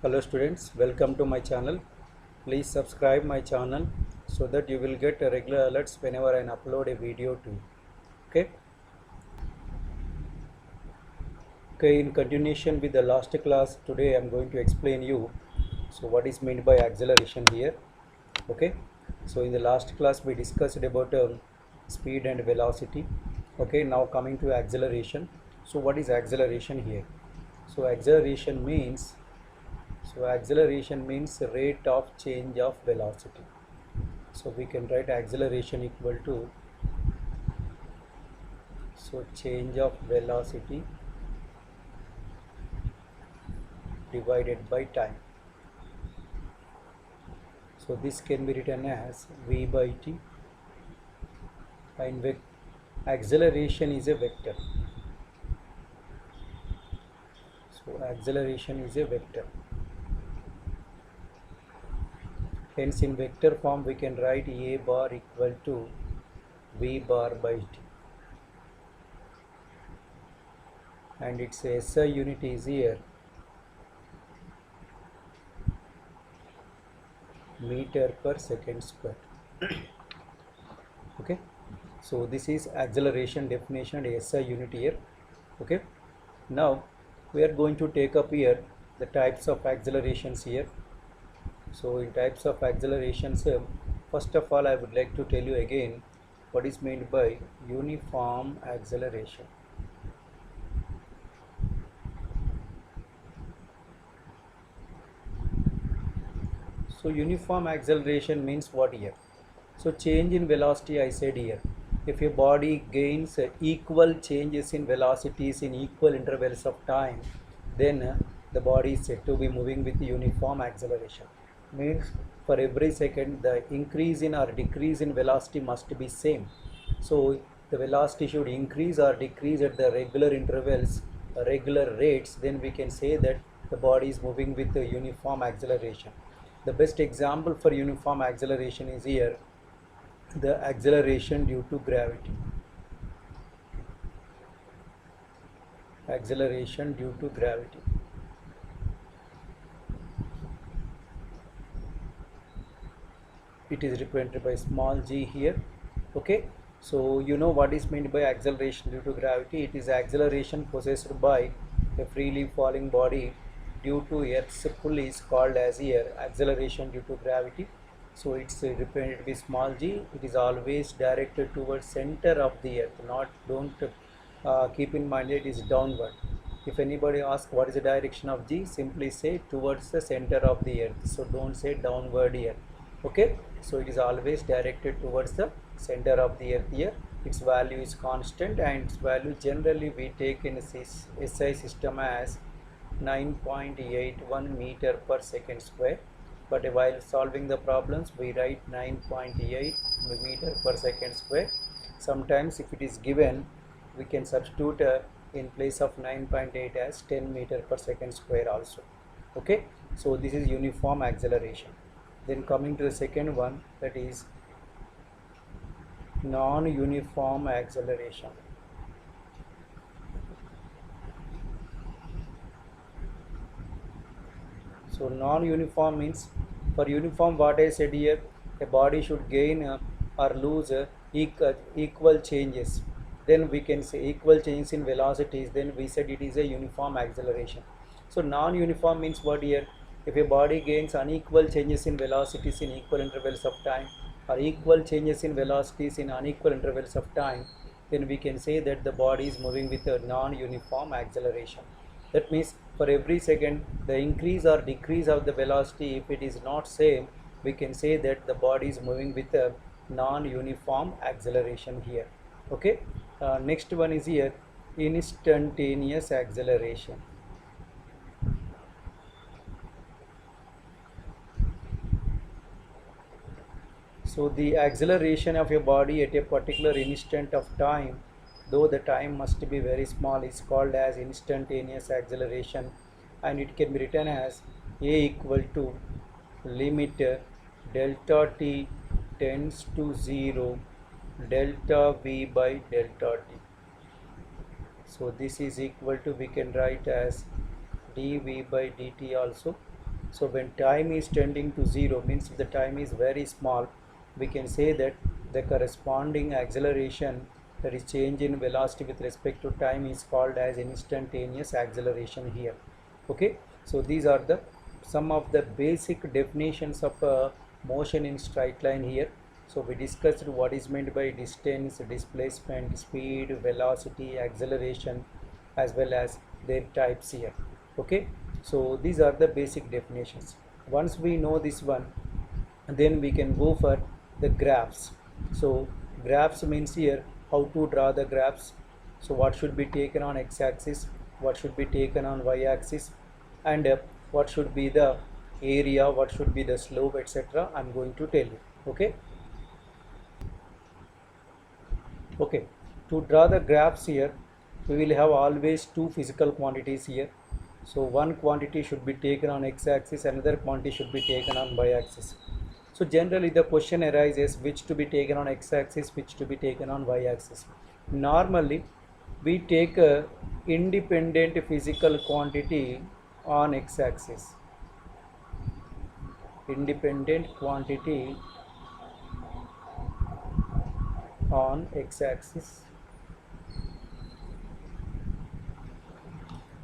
Hello students, welcome to my channel. Please subscribe my channel so that you will get regular alerts whenever I upload a video to you. Okay. Okay, in continuation with the last class, today I am going to explain you what is meant by acceleration here. Okay. So in the last class we discussed about speed and velocity. Okay, now coming to acceleration. So what is acceleration here? So acceleration means rate of change of velocity. So we can write acceleration equal to change of velocity divided by time. So this can be written as v by t, and acceleration is a vector. So acceleration is a vector. Hence in vector form we can write a bar equal to v bar by t, and its SI unit is here meter per second square. Okay, so this is acceleration definition and SI unit here. Okay, now we are going to take up here the types of accelerations here. So in types of accelerations, first of all I would like to tell you again what is meant by uniform acceleration. So uniform acceleration means what here? So change in velocity, I said here, if your body gains equal changes in velocities in equal intervals of time, then the body is said to be moving with uniform acceleration. Means for every second the increase in or decrease in velocity must be same. So the velocity should increase or decrease at the regular intervals, regular rates, then we can say that the body is moving with a uniform acceleration. The best example for uniform acceleration is here the acceleration due to gravity. Acceleration due to gravity. It is represented by small g here. Okay, so you know what is meant by acceleration due to gravity. It is acceleration possessed by a freely falling body due to Earth's pull is called as here acceleration due to gravity. So it's represented with small g. It is always directed towards center of the earth. Don't keep in mind it is downward. If anybody asks what is the direction of g, simply say towards the center of the earth. So don't say downward here. Okay, so it is always directed towards the center of the earth here. Its value is constant, and its value generally we take in a SI system as 9.81 meter per second square, but while solving the problems we write 9.8 meter per second square. Sometimes if it is given, we can substitute in place of 9.8 as 10 meter per second square also. Okay, so this is uniform acceleration. Then coming to the second one, that is non-uniform acceleration. So non-uniform means, for uniform what I said here, a body should gain or lose equal changes. Then we can say equal changes in velocities, then we said it is a uniform acceleration. So non-uniform means what here? If a body gains unequal changes in velocities in equal intervals of time, or equal changes in velocities in unequal intervals of time, then we can say that the body is moving with a non-uniform acceleration. That means for every second the increase or decrease of the velocity, if it is not same, we can say that the body is moving with a non-uniform acceleration here. Okay, next one is here instantaneous acceleration. So the acceleration of your body at a particular instant of time, though the time must be very small, is called as instantaneous acceleration, and it can be written as a equal to limit delta t tends to 0 delta v by delta t. So this is equal to, we can write as dv by dt also. So when time is tending to 0, means if the time is very small, we can say that the corresponding acceleration, that is change in velocity with respect to time, is called as instantaneous acceleration here. Okay, so these are the some of the basic definitions of motion in straight line here. So we discussed what is meant by distance, displacement, speed, velocity, acceleration, as well as their types here. Okay, so these are the basic definitions. Once we know this one, then we can go for the graphs. So graphs means here how to draw the graphs. So what should be taken on x-axis, what should be taken on y-axis, and what should be the area, what should be the slope, etc. I'm going to tell you. Okay. Okay, to draw the graphs here, we will have always two physical quantities here. So one quantity should be taken on x-axis, another quantity should be taken on y-axis. So generally the question arises which to be taken on x-axis, which to be taken on y-axis. Normally we take a independent physical quantity on x-axis. Independent quantity on x-axis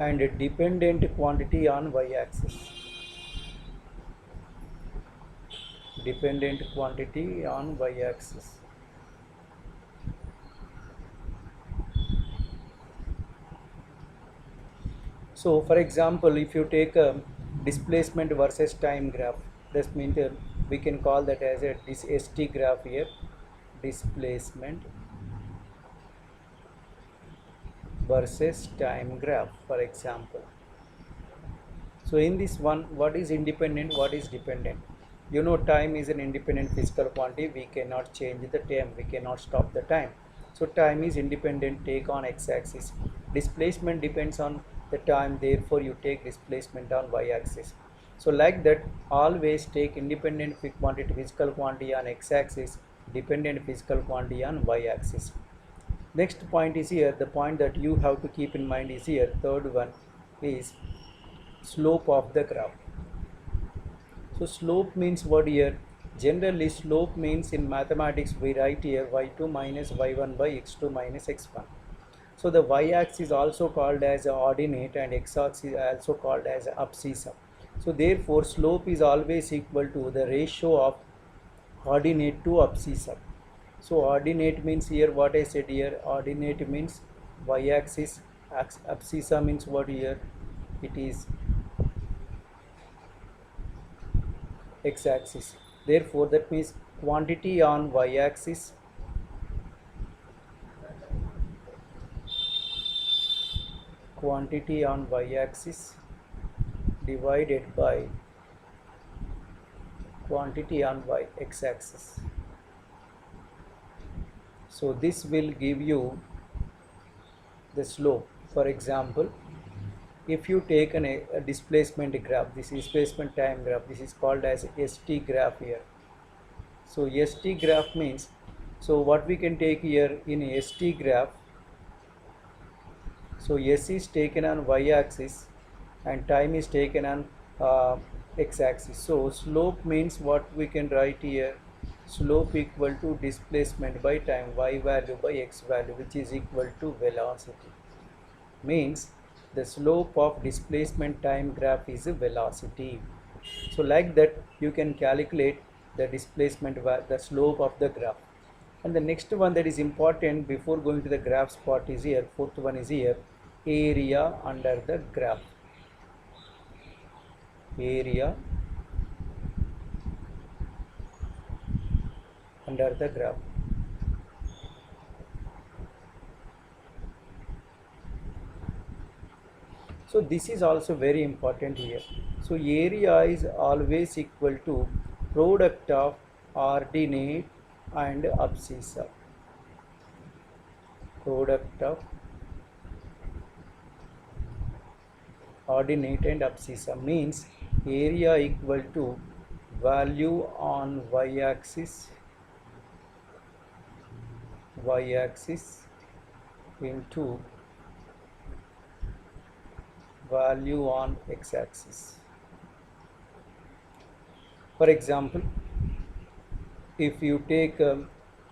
and a dependent quantity on y-axis. Dependent quantity on y-axis. So for example, if you take a displacement versus time graph, this means we can call that as a ST graph here, displacement versus time graph, for example. So in this one, what is independent, what is dependent? You know, time is an independent physical quantity. We cannot change the time, we cannot stop the time. So time is independent, take on x-axis. Displacement depends on the time, therefore you take displacement on y-axis. So like that, always take independent quantity, physical quantity on x-axis, dependent physical quantity on y-axis. Next point is here, the point that you have to keep in mind is here, third one is slope of the graph. So slope means what here? Generally slope means in mathematics we write here y2 minus y1 by x2 minus x1. So the y-axis is also called as a ordinate and x-axis is also called as abscissa. So therefore slope is always equal to the ratio of ordinate to abscissa. So ordinate means here what I said here, ordinate means y-axis, abscissa means what here? It is x-axis. Therefore that means quantity on y-axis divided by quantity on x-axis. So this will give you the slope. For example, if you take a displacement graph, this is displacement time graph, this is called as ST graph here. So ST graph means, so what we can take here in a ST graph, so S is taken on y-axis and time is taken on x-axis. So slope means what we can write here, slope equal to displacement by time, y value by x value, which is equal to velocity. Means the slope of displacement time graph is a velocity. So like that you can calculate the displacement, the slope of the graph. And the next one that is important before going to the graphs part is here, fourth one is here, area under the graph. Area under the graph. So this is also very important here. So area is always equal to product of ordinate and abscissa. Product of ordinate and abscissa means area equal to value on y-axis into value on x-axis. For example, if you take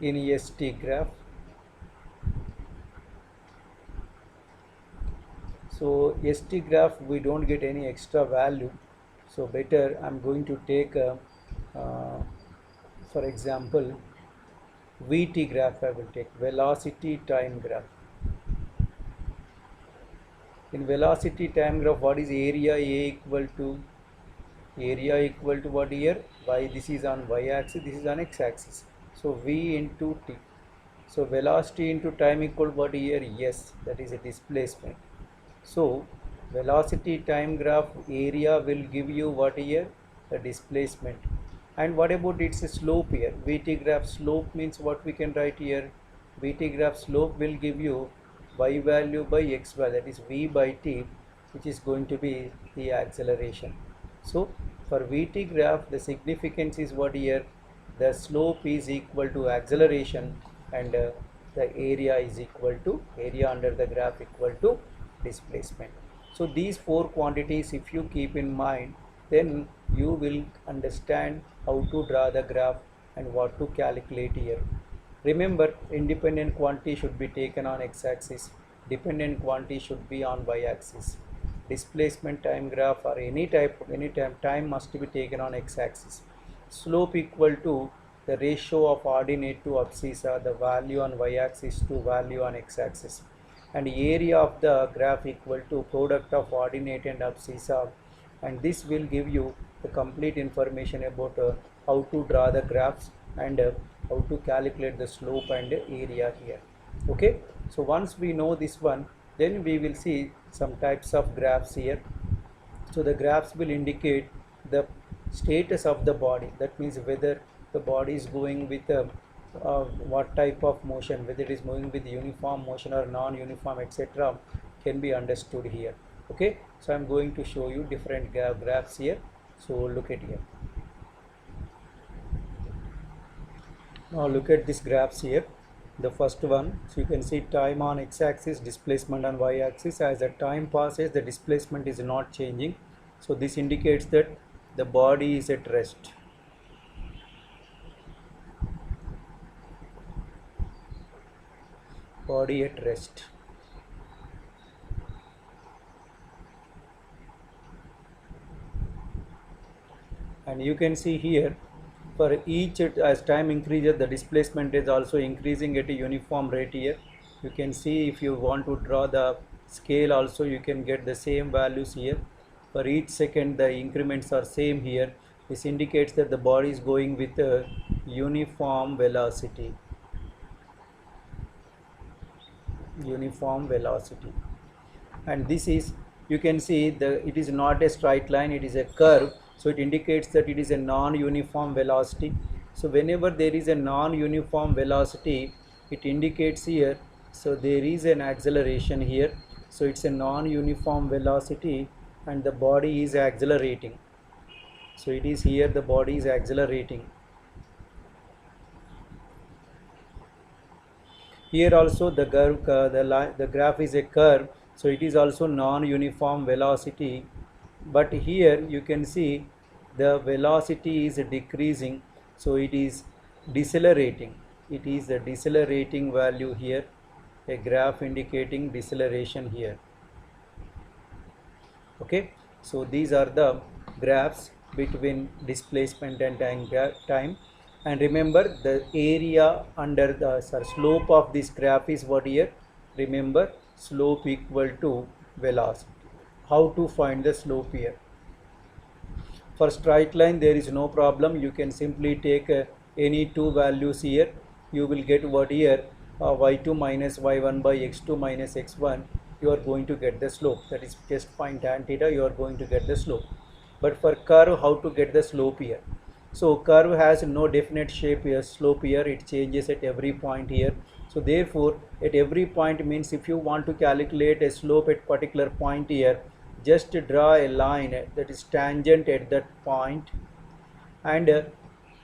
in ST graph, so ST graph we don't get any extra value, so better I'm going to take for example VT graph. I will take velocity time graph. In velocity time graph, what is area? A equal to area equal to what here? Y. This is on y axis, this is on x axis. So V into T. So velocity into time equal to what here? Yes, that is a displacement. So velocity time graph area will give you what here? The displacement. And what about its slope here? VT graph slope means what we can write here? VT graph slope will give you y value by x value, that is v by t, which is going to be the acceleration. So for VT graph, the significance is what here? The slope is equal to acceleration, and the area is equal to area under the graph equal to displacement. So these four quantities if you keep in mind, then you will understand how to draw the graph and what to calculate here. Remember, independent quantity should be taken on x-axis, dependent quantity should be on y-axis. Displacement time graph or any time must be taken on x-axis. Slope equal to the ratio of ordinate to abscissa, the value on y-axis to value on x-axis. And area of the graph equal to product of ordinate and abscissa, and this will give you the complete information about how to draw the graphs and how to calculate the slope and area here. Okay, so once we know this one, then we will see some types of graphs here. So the graphs will indicate the status of the body, that means whether the body is going with what type of motion, whether it is moving with uniform motion or non-uniform, etc., can be understood here. Okay, so I'm going to show you different graphs here. So look at here. Now look at these graphs here. The first one, so you can see time on x-axis, displacement on y-axis. As the time passes, the displacement is not changing. So this indicates that the body is at rest. Body at rest. And you can see here, for each, as time increases, the displacement is also increasing at a uniform rate here. You can see if you want to draw the scale also, you can get the same values here. For each second the increments are same here. This indicates that the body is going with a uniform velocity. Uniform velocity. And this is, you can see it is not a straight line, it is a curve. So it indicates that it is a non-uniform velocity. So whenever there is a non-uniform velocity, it indicates here, so there is an acceleration here. So it's a non-uniform velocity and the body is accelerating. So it is here, the body is accelerating. Here also the graph is a curve, so it is also non-uniform velocity. But here you can see the velocity is decreasing, so it is decelerating. It is a decelerating value here, a graph indicating deceleration here. Okay, so these are the graphs between displacement and time. And remember, the area under the slope of this graph is what here? Remember, slope equal to velocity. How to find the slope here? For straight line there is no problem, you can simply take any two values here. You will get what here? Y2 minus y1 by x2 minus x1. You are going to get the slope, that is just point tan theta, you are going to get the slope. But for curve, how to get the slope here? So curve has no definite shape here, slope here, it changes at every point here. So therefore at every point means if you want to calculate a slope at particular point here, just draw a line that is tangent at that point and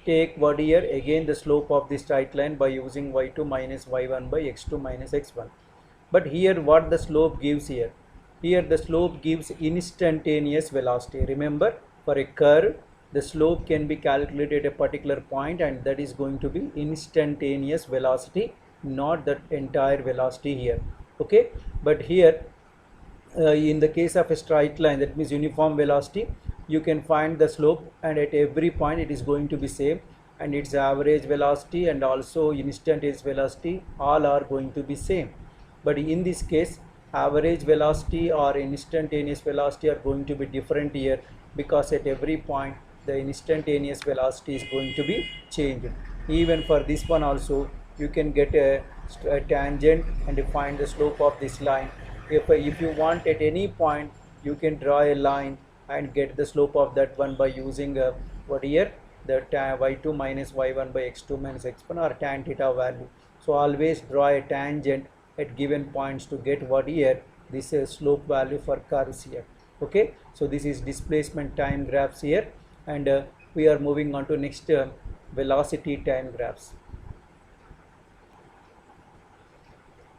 take what here? Again the slope of this straight line by using y2 minus y1 by x2 minus x1. But here what the slope gives here? Here the slope gives instantaneous velocity. Remember, for a curve the slope can be calculated at a particular point, and that is going to be instantaneous velocity, not the entire velocity here. Okay, but here in the case of a straight line, that means uniform velocity, you can find the slope, and at every point it is going to be same, and its average velocity and also instantaneous velocity all are going to be same. But in this case, average velocity or instantaneous velocity are going to be different here, because at every point the instantaneous velocity is going to be changed. Even for this one also, you can get a tangent and find the slope of this line. If you want at any point, you can draw a line and get the slope of that one by using what here, the y2 minus y1 by x2 minus x1, or tan theta value. So always draw a tangent at given points to get what here, this is slope value for curves here. Okay, so this is displacement time graphs here, and we are moving on to next velocity time graphs.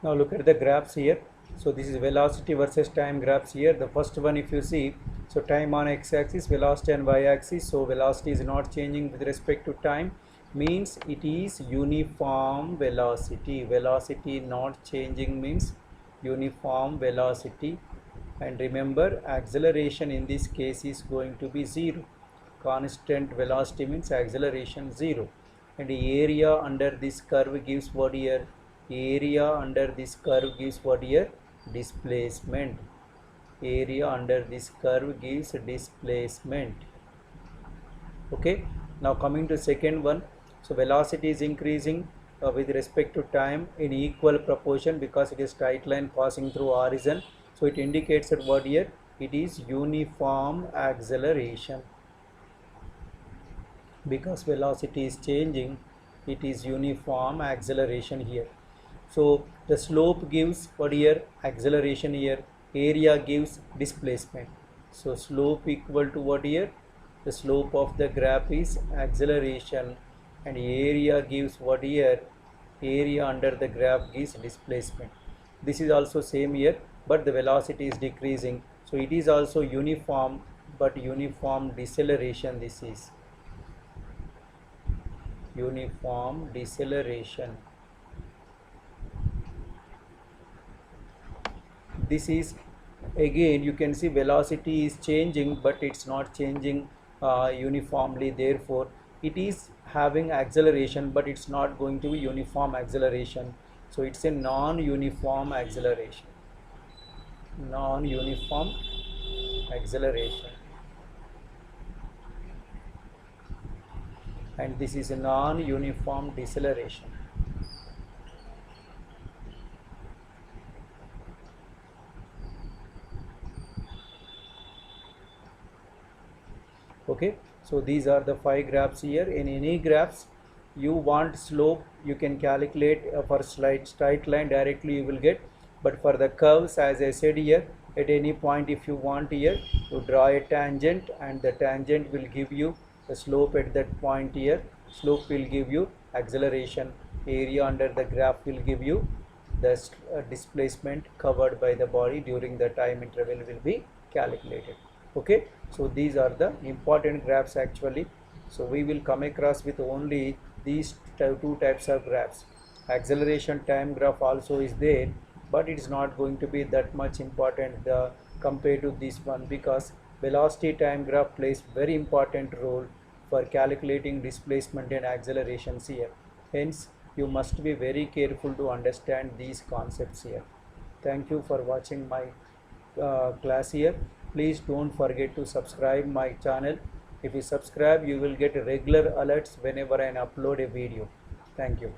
Now look at the graphs here. So this is velocity versus time graphs here. The first one, if you see, so time on x-axis, velocity on y-axis. So velocity is not changing with respect to time, means it is uniform velocity. Velocity not changing means uniform velocity. And remember, acceleration in this case is going to be 0. Constant velocity means acceleration 0. And the area under this curve gives what here? Area under this curve gives what here? Displacement. Area under this curve gives displacement. Okay, now coming to second one. So velocity is increasing with respect to time in equal proportion, because it is straight line passing through horizon. So it indicates that what here? It is uniform acceleration. Because velocity is changing, it is uniform acceleration here. So the slope gives what here? Acceleration here. Area gives displacement. So slope equal to what here? The slope of the graph is acceleration, and area gives what here? Area under the graph gives displacement. This is also same here, but the velocity is decreasing. So it is also uniform, but uniform deceleration. This is uniform deceleration. This is again, you can see velocity is changing, but it's not changing uniformly. Therefore it is having acceleration, but it's not going to be uniform acceleration. So it's a non-uniform acceleration. Non-uniform acceleration. And this is a non-uniform deceleration. Okay, so these are the 5 graphs here. In any graphs you want slope, you can calculate for straight line directly you will get, but for the curves, as I said here, at any point if you want here, you draw a tangent, and the tangent will give you the slope at that point here. Slope will give you acceleration. Area under the graph will give you the displacement covered by the body during the time interval will be calculated. Okay, so these are the important graphs actually. So we will come across with only these two types of graphs. Acceleration time graph also is there, but it is not going to be that much important compared to this one, because velocity time graph plays very important role for calculating displacement and accelerations here. Hence you must be very careful to understand these concepts here. Thank you for watching my class here. Please don't forget to subscribe my channel. If you subscribe, you will get regular alerts whenever I upload a video. Thank you.